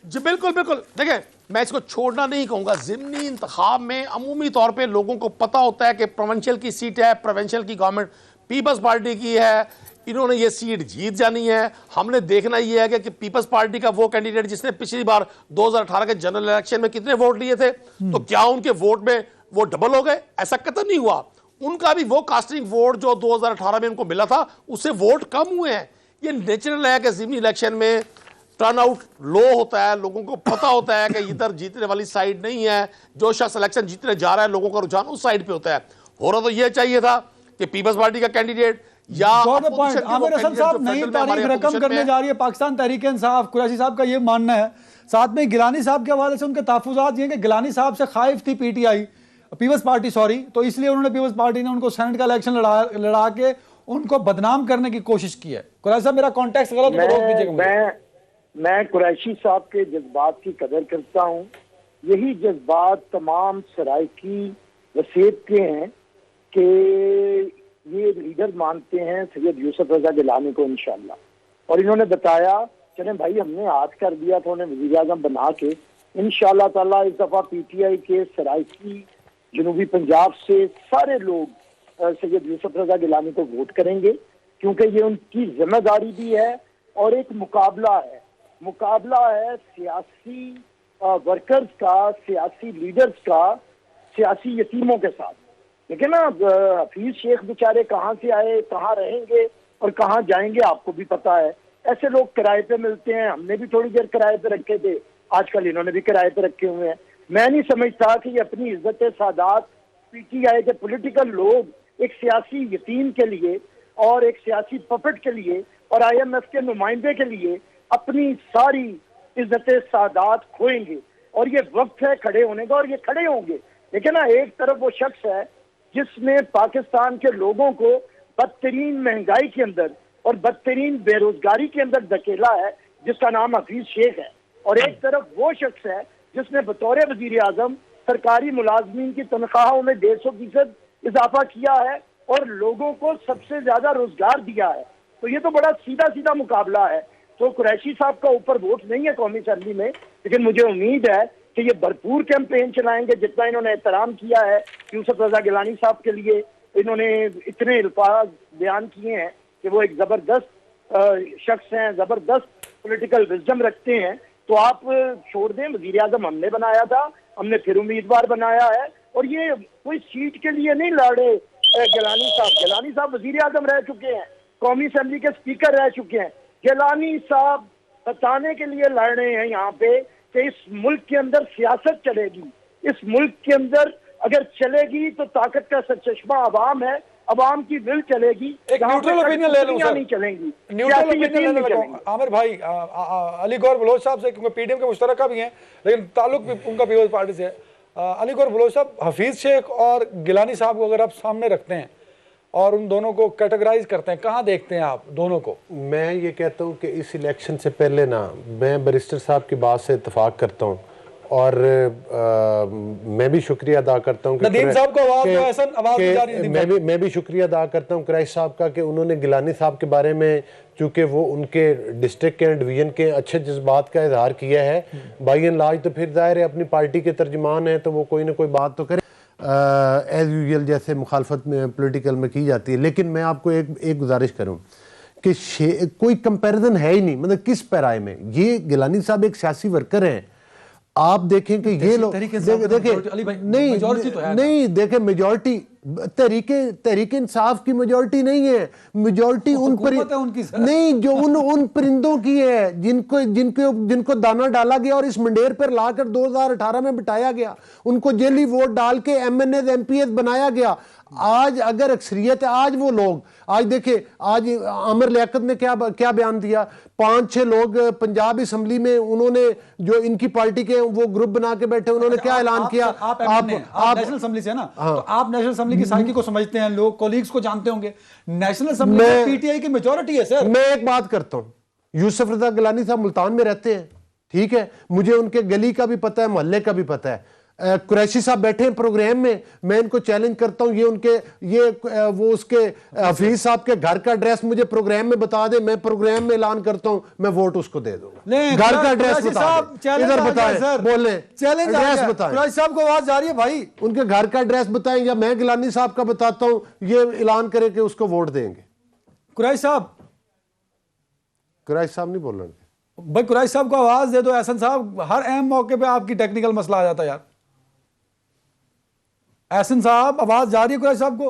बिल्कुल बिल्कुल। देखिए मैं इसको छोड़ना नहीं कहूंगा। ज़िमनी इंतखाब में अमूमी तौर पे लोगों को पता होता है कि प्रोविंशियल की सीट है, प्रोविंशियल की गवर्नमेंट पीपल्स पार्टी की है, इन्होंने ये सीट जीत जानी है। हमने देखना ये है कि पीपल्स पार्टी का वो कैंडिडेट जिसने पिछली बार 2018 के जनरल इलेक्शन में कितने वोट लिए थे, तो क्या उनके वोट में वो डबल हो गए? ऐसा कतई नहीं हुआ। उनका भी वो कास्टिंग वोट जो 2018 में उनको मिला था उससे वोट कम हुए हैं। ये नेचुरल है कि ज़िमनी इलेक्शन में टर्नआउट लो होता है, लोगों को पता होता है कि इधर जीतने वाली साइड नहीं है, जो शख्स इलेक्शन जीतने जा रहा है लोगों का रुझान उस साइड पे होता है। हो रहा तो ये चाहिए था कि पीपल्स पार्टी का कैंडिडेट या आमिर हसन साहब नई तारीख रकम करने जा रही है पाकिस्तान तहरीक इंसाफ। कुरैशी साहब का ये मानना है, साथ में गिलानी साहब के हवाले से उनके तहफ़्फ़ुज़ात ये हैं कि गिलानी साहब से खाइफ थी पीपल्स पार्टी तो इसलिए उन्होंने पीपल्स पार्टी ने उनको सेनेट का इलेक्शन लड़ा के उनको बदनाम करने की कोशिश की है। कुरैशी साहब मेरा कॉन्टेक्स्ट गलत हो तो रोक दीजिएगा। मैं कुरैशी साहब के जज्बात की कदर करता हूँ। यही जज्बात तमाम सराइकी वसीयत के हैं कि ये लीडर मानते हैं सैयद यूसुफ रजा गिलानी को इंशाल्लाह, और इन्होंने बताया चले भाई हमने हाथ कर दिया था उन्हें वज़ीर आज़म बना के। इंशाल्लाह ताला इस दफा पीटीआई के सराइकी जनूबी पंजाब से सारे लोग सैयद यूसुफ रजा गिलानी को वोट करेंगे, क्योंकि ये उनकी जिम्मेदारी भी है और एक मुकाबला है सियासी वर्कर्स का, सियासी लीडर्स का, सियासी यतीमों के साथ। लेकिन ना हफीज शेख बेचारे कहाँ से आए, कहाँ रहेंगे और कहाँ जाएंगे आपको भी पता है। ऐसे लोग किराए पे मिलते हैं, हमने भी थोड़ी देर किराए पे रखे थे, आजकल इन्होंने भी किराए पे रखे हुए हैं। मैं नहीं समझता कि ये अपनी इज्जत सादात पीटीआई के पॉलिटिकल लोग एक सियासी यतीम के लिए और एक सियासी पपेट के लिए और IMF के नुमाइंदे के लिए अपनी सारी इज्जत सादात खोएंगे। और ये वक्त है खड़े होने का और ये खड़े होंगे। लेकिन ना एक तरफ वो शख्स है जिसने पाकिस्तान के लोगों को बदतरीन महंगाई के अंदर और बदतरीन बेरोजगारी के अंदर धकेला है, जिसका नाम हफीज शेख है, और एक तरफ वो शख्स है जिसने बतौर वजीर आजम सरकारी मुलाजमीन की तनख्वाहों में 150% इजाफा किया है और लोगों को सबसे ज्यादा रोजगार दिया है। तो ये तो बड़ा सीधा सीधा मुकाबला है। तो कुरैशी साहब का ऊपर वोट नहीं है कौमी असम्बली में, लेकिन मुझे उम्मीद है कि ये भरपूर कैंपेन चलाएंगे। जितना इन्होंने एहतराम किया है यूसुफ रजा गिलानी साहब के लिए, इन्होंने इतने अल्फाज बयान किए हैं कि वो एक जबरदस्त शख्स हैं, जबरदस्त पॉलिटिकल विजडम रखते हैं। तो आप छोड़ दें, वजीर आजम हमने बनाया था, हमने फिर उम्मीदवार बनाया है, और ये कोई सीट के लिए नहीं लड़े गिलानी साहब वजीर आजम रह चुके हैं, कौमी असम्बली के स्पीकर रह चुके हैं। गिलानी साहब बताने के लिए लड़ रहे हैं यहाँ पे कि इस मुल्क के अंदर सियासत चलेगी, इस मुल्क के अंदर अगर चलेगी तो ताकत का सरचश्मा अवाम है, अवाम की विल चलेगी, एक जहाँ न्यूट्रल पे ओपिनियन ले लूं कठपुतलियां सर, नहीं चलेंगी, न्यूट्रल सियासी ओपिनियन यकीन लेने नहीं लगा चलेंगे। आमिर भाई, अली गौर बलोच साहब से, क्योंकि पीडीएम के मुश्तरका भी हैं लेकिन ताल्लुक भी उनका पीपल्स पार्टी से है। अली गौर बलोच साहब, हफीज शेख और गिलानी साहब को अगर आप सामने रखते हैं और उन दोनों को कैटेगराइज करते हैं, कहाँ देखते हैं आप दोनों को? मैं ये कहता हूँ कि इस इलेक्शन से पहले ना, मैं बैरिस्टर साहब की बात से इत्तेफाक करता हूँ और मैं भी शुक्रिया अदा करता हूँ नदीम साहब को आवाज दो, एहसन आवाज नहीं जा रही नदीम मैं भी शुक्रिया अदा करता हूँ कुरैशी साहब का कि उन्होंने गिलानी साहब के बारे में, चूँकि वो उनके डिस्ट्रिक्ट के डिवीजन के अच्छे जज्बात का इजहार किया है। बाई एंड लार्ज तो फिर जाहिर है अपनी पार्टी के तर्जुमान है तो वो कोई ना कोई बात तो करे, एज यूजुअल जैसे मुखालफत में पॉलिटिकल में की जाती है। लेकिन मैं आपको एक गुजारिश करूँ कि कोई कंपैरिजन है ही नहीं, मतलब किस पैराए में। ये गिलानी साहब एक सियासी वर्कर हैं, आप देखें कि ये लोग नहीं देखें, मेजॉरिटी तहरीक इंसाफ की मेजॉरिटी नहीं है, मेजॉरिटी उन पर नहीं जो उन परिंदों की है जिनको दाना डाला गया और इस मंडेर पर लाकर 2018 में बिठाया गया, उनको जेली वोट डाल के MNAs MPs बनाया गया। आज अगर अक्सरियत है, आज वो लोग, आज देखिए, आज आमिर लियाकत ने क्या बयान दिया, 5-6 लोग पंजाब असम्बली में उन्होंने जो इनकी पार्टी के वो ग्रुप बना के बैठे, उन्होंने क्या ऐलान किया। आप नेशनल असेंबली से है ना, तो आप नेशनल असेंबली की साइकी को समझते हैं, लोग कोलीग्स को जानते होंगे। नेशनल असेंबली में पीटीआई की मेजॉरिटी है सर। मैं एक बात करता हूं, यूसुफ रजा गिलानी साहब मुल्तान में रहते हैं, ठीक है, मुझे उनके गली का भी पता है, मोहल्ले का भी पता है। कुरैशी साहब बैठे हैं प्रोग्राम में, मैं इनको चैलेंज करता हूं, वो उसके हफीज साहब के घर का एड्रेस मुझे प्रोग्राम में बता दे, मैं प्रोग्राम में ऐलान करता हूं, मैं वोट उसको दे दूंगा। घर का एड्रेस बता, इधर बताएं, बोले चैलेंज एड्रेस बताएं। कुरैशी साहब को आवाज जा रही है भाई, उनके घर का एड्रेस बताएं, या मैं गिलानी साहब का बताता हूं, ये ऐलान करे कि उसको वोट देंगे। कुरैशी साहब नहीं बोल रहे भाई, कुरैशी साहब को आवाज दे दो। एहसन साहब, हर अहम मौके पे आपकी टेक्निकल मसला आ जाता है यार। एहसन साहब, आवाज जा रही है कुरैशी साहब को?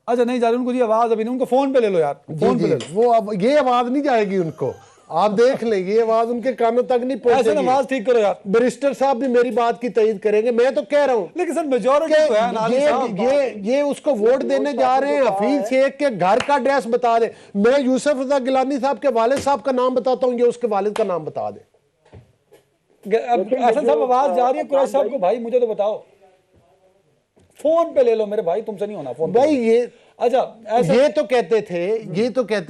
अच्छा नहीं जा रही उनको, जी आवाज अभी नहीं, उनको फोन पे ले लो यार, फोन पे ले लो। वो अब ये आवाज नहीं जाएगी उनको, आप देख लें, ये आवाज उनके कानों तक नहीं पहुंचेगी। आवाज ठीक करो यार। बैरिस्टर साहब भी मेरी बात की तईद करेंगे, मैं तो कह रहा हूं, लेकिन सर मेजॉरिटी तो है, ये उसको वोट देने जा रहे हैं। हफीज शेख के घर का एड्रेस बता दे। मैं यूसुफ रजा गिलानी साहब के वालिद साहब का नाम बताता हूं, ये उसके वालिद का नाम बता दे। एहसन साहब, आवाज जा रही है कुरैशी साहब को? भाई मुझे तो बताओ, फोन पे ले लो मेरे भाई, तुमसे नहीं होना फोन भाई। ये अच्छा, ये तो कहते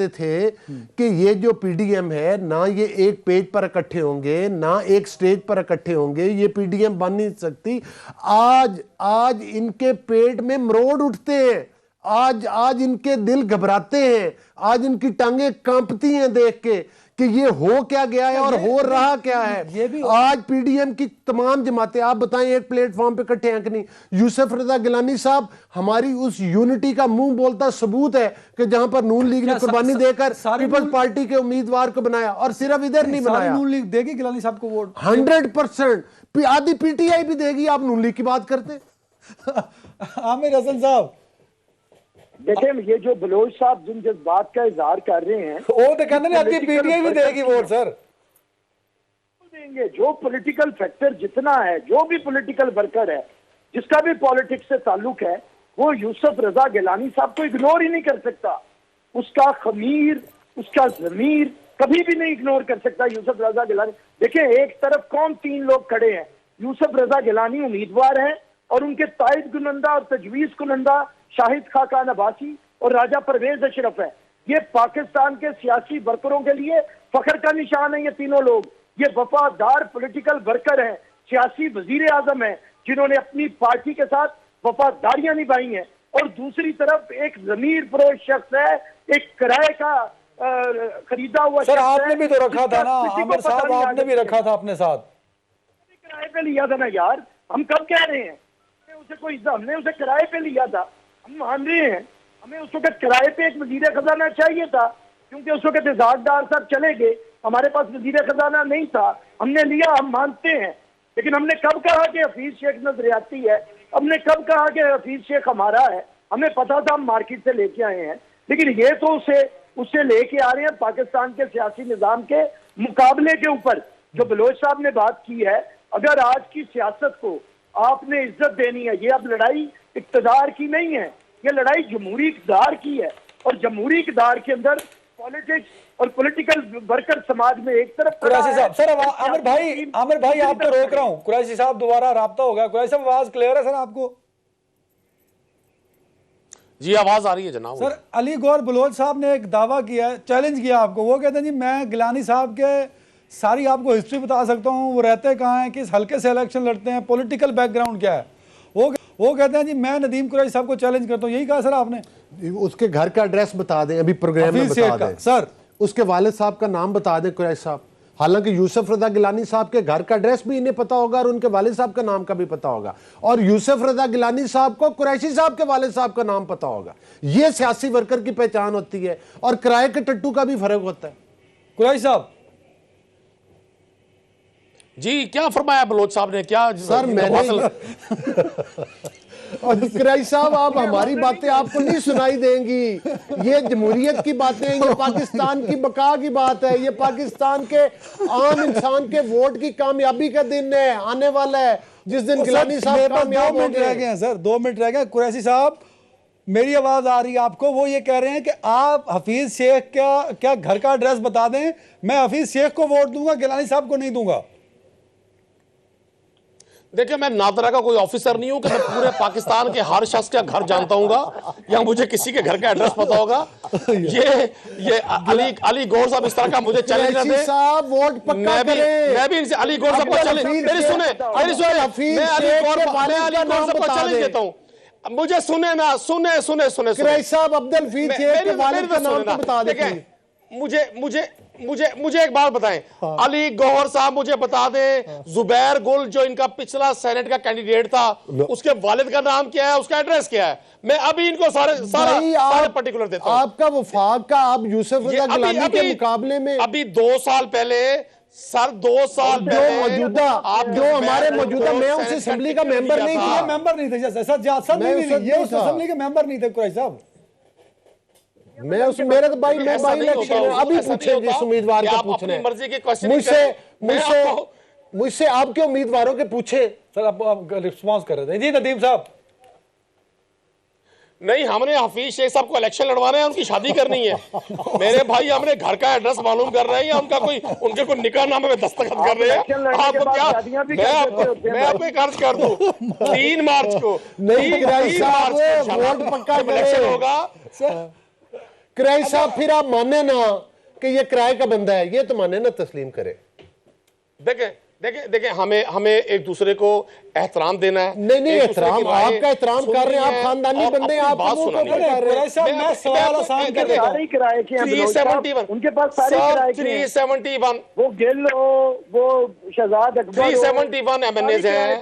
थे कि ये जो पीडीएम है ना, ये एक पेज पर इकट्ठे होंगे ना एक स्टेज पर इकट्ठे होंगे, ये पीडीएम बन नहीं सकती। आज इनके पेट में मरोड़ उठते हैं, आज इनके दिल घबराते हैं, आज इनकी टांगें कांपती हैं देख के कि ये हो क्या गया है और हो रहा क्या है। ये भी आज पीडीएम की तमाम जमातें, आप बताएं, एक प्लेटफॉर्म पे इकट्ठे हैं कि नहीं? यूसुफ रजा गिलानी साहब हमारी उस यूनिटी का मुंह बोलता सबूत है कि जहां पर नून लीग ने कुर्बानी देकर पीपल्स पार्टी के उम्मीदवार को बनाया, और सिर्फ इधर नहीं बनाया। नून लीग देगी गिलानी साहब को वोट 100%, आधी पीटीआई भी देगी। आप नून लीग की बात करते आमिर हसन साहब, देखिए, ये जो बलोच साहब जिन जज्बात का इजहार कर रहे हैं, वो तो कहते हैं आपकी पीटीआई भी देगी वोट सर। देंगे जो पॉलिटिकल फैक्टर जितना है, जो भी पॉलिटिकल वर्कर है, जिसका भी पॉलिटिक्स से ताल्लुक है, वो यूसुफ रजा गिलानी साहब को इग्नोर ही नहीं कर सकता। उसका खमीर, उसका जमीर कभी भी नहीं इग्नोर कर सकता यूसुफ रजा गिलानी। देखिए, एक तरफ कौन 3 लोग खड़े हैं, यूसुफ रजा गिलानी उम्मीदवार हैं और उनके ताइद कुनंदा और तजवीज कुनंदा शाहिद खाकान अब्बासी और राजा परवेज अशरफ है। ये पाकिस्तान के सियासी वर्करों के लिए फख्र का निशान है। ये तीनों लोग ये वफादार पॉलिटिकल वर्कर हैं, सियासी वजीर आजम है जिन्होंने अपनी पार्टी के साथ वफादारियां निभाई हैं। और दूसरी तरफ एक जमीर फरोश शख्स है, एक किराए का खरीदा हुआ सर। आपने भी तो रखा था ना आमिर साहब, आपने भी रखा था अपने साथ, किराए पे लिया था ना यार। हम कब कह रहे हैं हमने उसे किराए पे लिया था? हम मान रहे हैं हमें उस वक्त किराए पे एक वजीर खजाना चाहिए था, क्योंकि उस वक्त इजाजदार साहब चले गए, हमारे पास वजीर खजाना नहीं था, हमने लिया, हम मानते हैं। लेकिन हमने कब कहा कि हफीज शेख नजरियाती है? हमने कब कहा कि हफीज शेख हमारा है? हमें पता था, हम मार्केट से लेके आए हैं। लेकिन ये तो उससे लेके आ रहे हैं पाकिस्तान के सियासी निजाम के मुकाबले के ऊपर। जो बलोच साहब ने बात की है, अगर आज की सियासत को आपने इज्जत देनी है, ये अब लड़ाई इक्तदार की नहीं है, ये लड़ाई जमहूरी इक़्तिदार की है, और जमहूरी इक़्तिदार के अंदर पॉलिटिक्स और पॉलिटिकल वर्कर समाज में एक तरफ खड़ा कुरैशी है। साहब, सर आमिर भाई आपको रोक रहा हूं। कुरैशी साहब दोबारा राब्ता हो गया। कुरैशी साहब आवाज क्लियर है सर आपको? जी आवाज आ रही है जनाब। सर अली गौहर बलोच साहब ने एक दावा किया है, चैलेंज किया आपको। वो कहते हैं जी मैं गिलानी साहब के सारी आपको हिस्ट्री बता सकता हूं, वो रहते कहाँ हैं, किस हल्के से इलेक्शन लड़ते हैं, पॉलिटिकल बैकग्राउंड क्या है। वो कहते हैं जी मैं नदीम कुरैशी साहब को चैलेंज करता हूं। यही कहा सर आपने? उसके घर का एड्रेस बता दें, अभी प्रोग्राम में बता दें सर। उसके वालिद साहब का नाम बता दें कुरैशी साहब। हालांकि यूसुफ रजा गिलानी साहब के घर का एड्रेस भी इन्हें पता होगा और उनके वालिद साहब का नाम का भी पता होगा, और यूसुफ रजा गिलानी साहब को कुरैशी साहब के वालिद साहब का नाम पता होगा। यह सियासी वर्कर की पहचान होती है, और किराए के टट्टू का भी फर्क होता है। कुरैशी साहब जी क्या फरमाया बलोच साहब ने? क्या सर मैंने और कुरैशी साहब आप हमारी बातें आपको नहीं सुनाई देंगी। ये जमहूरियत की बातें, ये पाकिस्तान की बका की बात है, ये पाकिस्तान के आम इंसान के वोट की कामयाबी का दिन है, आने वाला है जिस दिन गिलानी साहब कामयाब 2 मिनट रह गए हैं सर, 2 मिनट रह गए। कुरैशी साहब मेरी आवाज आ रही है आपको? वो ये कह रहे हैं कि आप हफीज शेख क्या घर का एड्रेस बता दें, मैं हफीज शेख को वोट दूंगा, गिलानी साहब को नहीं दूंगा। देखिए मैं नादरा का कोई ऑफिसर नहीं हूं कि मैं पूरे पाकिस्तान के हर शख्स का घर जानता हूंगा या मुझे किसी के घर का एड्रेस पता होगा। ये अली गौहर साहब इस तरह का मुझे चैलेंज न दें। साहब वोट पक्का करें। मैं भी इनसे अली गौहर साहब को चैलेंज, मेरी सुने मैं अली गौहर साहब को चैलेंज देता हूं। मुझे सुने ना, सुने कुरैशी साहब अब्दुल हफीज शेख के वालिद का नाम तो बता दें। मुझे एक बात बताएं, अली गौहर साहब मुझे बता दें जुबैर गुल जो इनका पिछला सेनेट का कैंडिडेट था, उसके वालिद का नाम क्या है, उसका एड्रेस क्या है? मैं अभी इनको सारे पर्टिकुलर देता हूं। आपका वफाक का आप यूसुफ रजा गिलानी के मुकाबले में अभी 2 साल पहले सर, 2 साल पहले जो हमारे मौजूदा, मैं उस असेंबली का मेंबर नहीं था। मेंबर नहीं थे ये उस असेंबली के मेंबर नहीं थे कुरैशी साहब। मैं उस मेरे तो भाई मैं भाई इलेक्शन अभी पूछे जिस उम्मीदवार का पूछना है मर्जी के क्वेश्चन मुझसे आपके उम्मीदवारों के पूछे। सर आप रिस्पांस कर रहे थे जी नदीम साहब। नहीं, हमने हफीज शेख साहब को इलेक्शन लड़वाना है, उनकी शादी करनी है मेरे भाई। हमने घर का एड्रेस मालूम कर रहे हैं या उनके कोई निकाह नामे में दस्तखत कर रहे हैं। आपको क्या मैं आपको कर्ज कर दूं 3 मार्च को वोट पक्का इलेक्शन होगा। कुरैशी साहब फिर आप माने ना कि ये किराए का बंदा है, ये तो माने ना, तस्लीम करे। देखें हमें एक दूसरे को एहतराम देना है। नहीं एहतराम आपका एहतराम कर रहे हैं, आप खानदानी बंदे हैं, आप बात सुना मैं सवाल आसान कर देता हूं। किराए के हैं 371 उनके पास सारे किराए के हैं। 371 वो गिल हो, वो शहजाद अकबर 371 एमएनएज हैं।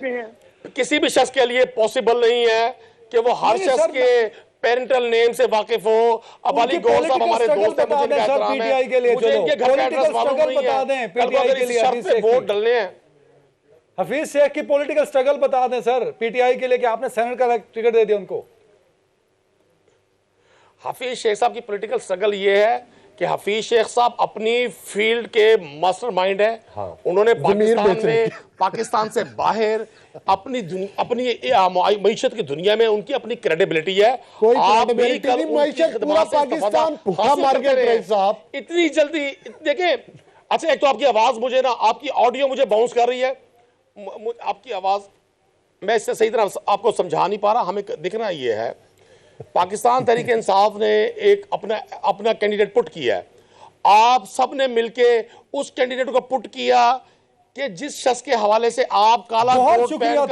किसी भी शख्स के लिए पॉसिबल नहीं है कि वो हर शख्स के पेरेंटल नेम से वाकिफ हो। अब अली गौहर साहब हमारे दोस्त हैं, मुझे इनका एहतराम है, मुझे इनके घर का एड्रेस मालूम नहीं है। पीटीआई के लिए शर्त पे वोट डलने हैं। हफीज शेख की पॉलिटिकल स्ट्रगल बता दें सर पीटीआई के लिए कि आपने सेनेट का टिकट दे दिया उनको। हफीज शेख साहब की पॉलिटिकल स्ट्रगल ये है कि हफीज शेख साहब अपनी फील्ड के मास्टरमाइंड है। उन्होंने पाकिस्तान से बाहर अपनी मईशत की दुनिया में उनकी अपनी क्रेडिबिलिटी है। कोई क्रेडिबिलिटी नहीं, मईशत पूरा पाकिस्तान भूखा मार गया साहब इतनी जल्दी। देखें अच्छा, एक तो आपकी आवाज मुझे ना, आपकी ऑडियो मुझे बाउंस कर रही है, आपकी आवाज मैं इससे सही तरह आपको समझा नहीं पा रहा। हमें दिखना ये है पाकिस्तान तहरीक इंसाफ ने एक अपना कैंडिडेट पुट किया है। आप सब ने मिलके उस कैंडिडेट को पुट किया कि जिस शख्स के हवाले से आप काला बहुत शुक्रिया।